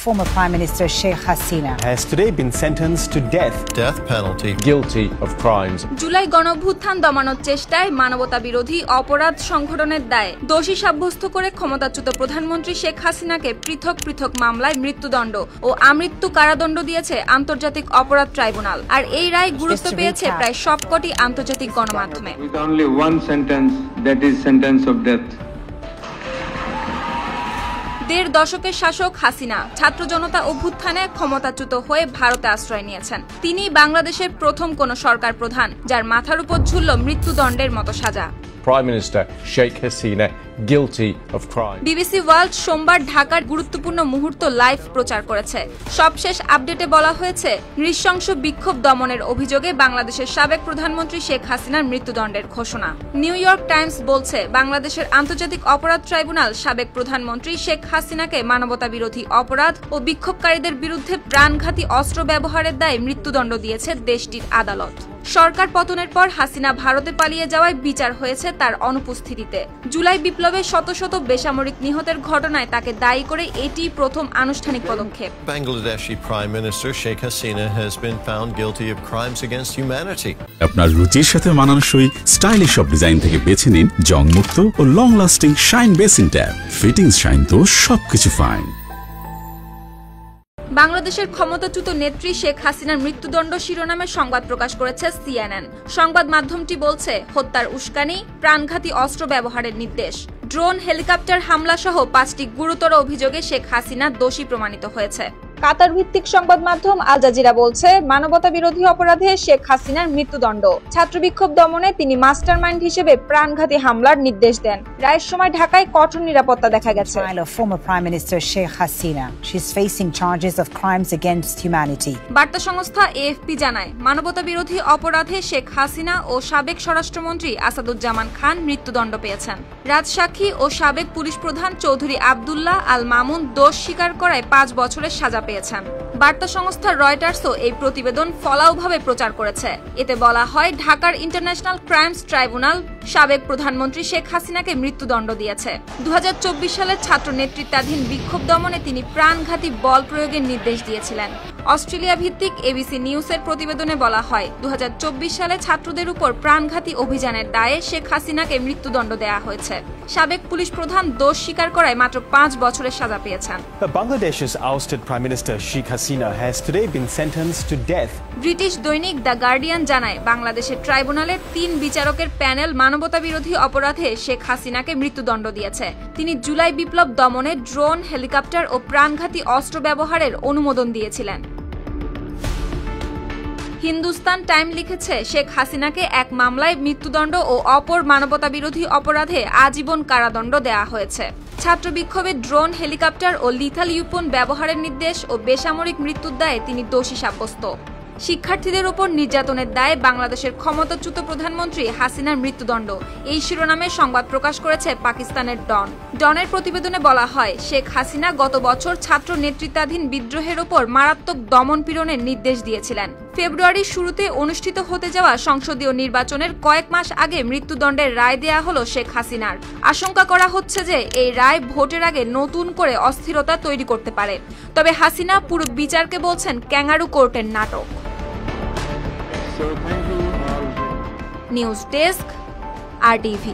Former Prime Minister Sheikh Hasina has today been sentenced to death penalty, guilty of crimes. July গণঅভ্যুত্থান দমানোর চেষ্টায় মানবতা বিরোধী অপরাধ সংগঠনের দায়ে দোষী সাব্যস্ত করে ক্ষমতাচ্যুত প্রধানমন্ত্রী শেখ হাসিনাকে পৃথক পৃথক মামলায় মৃত্যুদণ্ড ও আমৃত্যু কারাদণ্ড দিয়েছে আন্তর্জাতিক অপরাধ ট্রাইব্যুনাল। আর এই রায় গুরুত্ব পেয়েছে প্রায় সবকটি আন্তর্জাতিক গণমাধ্যমে। With only one sentence, that is sentence of death. দেড় দশকের শাসক হাসিনা ছাত্র জনতা অভ্যুত্থানে ক্ষমতাচ্যুত হয়ে ভারতে আশ্রয় নিয়েছেন। তিনি বাংলাদেশের প্রথম কোন সরকার প্রধান যার মাথার উপর ঝুলল মৃত্যুদণ্ডের মতো সাজা। Prime Minister Sheikh Hasina guilty of crime. BBC world সোমবার ঢাকার গুরুত্বপূর্ণ মুহূর্ত লাইভ প্রচার করেছে। সবশেষ আপডেটে বলা হয়েছে, নৃশংস বিক্ষোভ দমনের অভিযোগে বাংলাদেশের সাবেক প্রধানমন্ত্রী শেখ হাসিনার মৃত্যুদণ্ডের ঘোষণা। নিউ ইয়র্ক টাইমস বলছে, বাংলাদেশের আন্তর্জাতিক অপরাধ ট্রাইব্যুনাল সাবেক প্রধানমন্ত্রী শেখ হাসিনাকে মানবতা বিরোধী অপরাধ ও বিক্ষোভকারীদের বিরুদ্ধে প্রাণঘাতী অস্ত্র ব্যবহারের দায়ে মৃত্যুদণ্ড দিয়েছে দেশটির আদালত। সরকার পতনের পর হাসিনা ভারতে পালিয়ে যাওয়ায় বিচার হয়েছে তার অনুপস্থিতিতে। জুলাই বিপ্লবে শত শত বেসামরিক নিহতের ঘটনায় তাকে দায়ী করে এটি প্রথম আনুষ্ঠানিক পদক্ষেপ। Bangladeshi Prime Minister Sheikh Hasina has been found guilty of crimes against humanity. আপনার রুচির সাথে মানানসই স্টাইলিশ সব ডিজাইন থেকে বেছে নিন জংমুক্ত ও long lasting shine basin tap. Fittings shine তো সবকিছু ফাইন। বাংলাদেশের ক্ষমতাচ্যুত নেত্রী শেখ হাসিনার মৃত্যুদণ্ড শিরোনামে সংবাদ প্রকাশ করেছে CNN। সংবাদ মাধ্যমটি বলছে, হত্যার উস্কানি, প্রাণঘাতী অস্ত্র ব্যবহারের নির্দেশ, ড্রোন হেলিকপ্টার হামলা সহ 5টি গুরুতর অভিযোগে শেখ হাসিনা দোষী প্রমাণিত হয়েছে। কাতার ভিত্তিক সংবাদ মাধ্যম আল জাজিরা বলছে, মানবতা বিরোধী অপরাধে শেখ হাসিনার মৃত্যুদণ্ড। ছাত্র বিক্ষোভ দমনে তিনি মাস্টারমাইন্ড হিসেবে প্রাণঘাতী হামলার নির্দেশ দেন। রায়ের সময় ঢাকায় কঠোর নিরাপত্তা দেখা গেছে। Former Prime Minister Sheikh Hasina, she's facing charges of crimes against humanity. বার্তা সংস্থা AFP জানায়, মানবতা বিরোধী অপরাধে শেখ হাসিনা ও সাবেক স্বরাষ্ট্রমন্ত্রী আসাদুজ্জামান খান মৃত্যুদণ্ড পেয়েছেন। রাজসাক্ষী ও সাবেক পুলিশ প্রধান চৌধুরী আব্দুল্লাহ আল মামুন দোষ স্বীকার করায় 5 বছরের সাজা পেয়েছেন। বার্তা সংস্থা রয়টার্সও এই প্রতিবেদন ফলাওভাবে প্রচার করেছে। এতে বলা হয়, ঢাকার ইন্টারন্যাশনাল ক্রাইমস ট্রাইব্যুনাল সাবেক প্রধানমন্ত্রী শেখ হাসিনাকে মৃত্যুদণ্ড দিয়েছে। 2024 সালের ছাত্র নেতৃত্বাধীন বিক্ষোভ দমনে তিনি প্রাণঘাতী বল প্রয়োগের নির্দেশ দিয়েছিলেন। অস্ট্রেলিয়া ভিত্তিক ABC নিউজের প্রতিবেদনে বলা হয়, 2024 সালে ছাত্রদের উপর প্রাণঘাতী অভিযানের দায়ে শেখ হাসিনাকে মৃত্যুদণ্ড দেওয়া হয়েছে। সাবেক পুলিশ প্রধান দোষ স্বীকার করায় মাত্র 5 বছরের সাজা পেয়েছেন। Bangladesh's ousted Prime Minister Sheikh Hasina has today been sentenced to death. British দৈনিক দ্য গার্ডিয়ান জানায়, বাংলাদেশের ট্রাইব্যুনালের 3 বিচারকের প্যানেল মানবতা বিরোধী অপরাধে শেখ হাসিনাকে মৃত্যুদণ্ড দিয়েছে। তিনি জুলাই বিপ্লব দমনে ড্রোন, হেলিকপ্টার ও প্রাণঘাতী অস্ত্র ব্যবহারের অনুমোদন দিয়েছিলেন। হিন্দুস্তান টাইম লিখেছে, শেখ হাসিনাকে এক মামলায় মৃত্যুদণ্ড ও অপর মানবতা বিরোধী অপরাধে আজীবন কারাদণ্ড দেওয়া হয়েছে। ছাত্র বিক্ষোভে ড্রোন, হেলিকপ্টার ও লিথাল ইউপন ব্যবহারের নির্দেশ ও বেসামরিক মৃত্যুর দায়ে তিনি দোষী সাব্যস্ত। শিক্ষার্থীদের উপর নির্যাতনের দায়ে বাংলাদেশের ক্ষমতাচ্যুত প্রধানমন্ত্রী হাসিনার মৃত্যুদণ্ড, এই শিরোনামে সংবাদ প্রকাশ করেছে পাকিস্তানের ডনের প্রতিবেদনে বলা হয়, শেখ হাসিনা গত বছর ছাত্র নেতৃত্বাধীন বিদ্রোহের উপর মারাত্মক দমন-পীড়নের নির্দেশ দিয়েছিলেন। ফেব্রুয়ারির শুরুতে অনুষ্ঠিত হতে যাওয়া সংসদীয় নির্বাচনের কয়েক মাস আগে মৃত্যুদণ্ডের রায় দেয়া হলো শেখ হাসিনার। আশঙ্কা করা হচ্ছে যে এই রায় ভোটের আগে নতুন করে অস্থিরতা তৈরি করতে পারে। তবে হাসিনা পুরো বিচারকে বলছেন ক্যাঙ্গারু কোর্টের নাটক। News desk, RTV।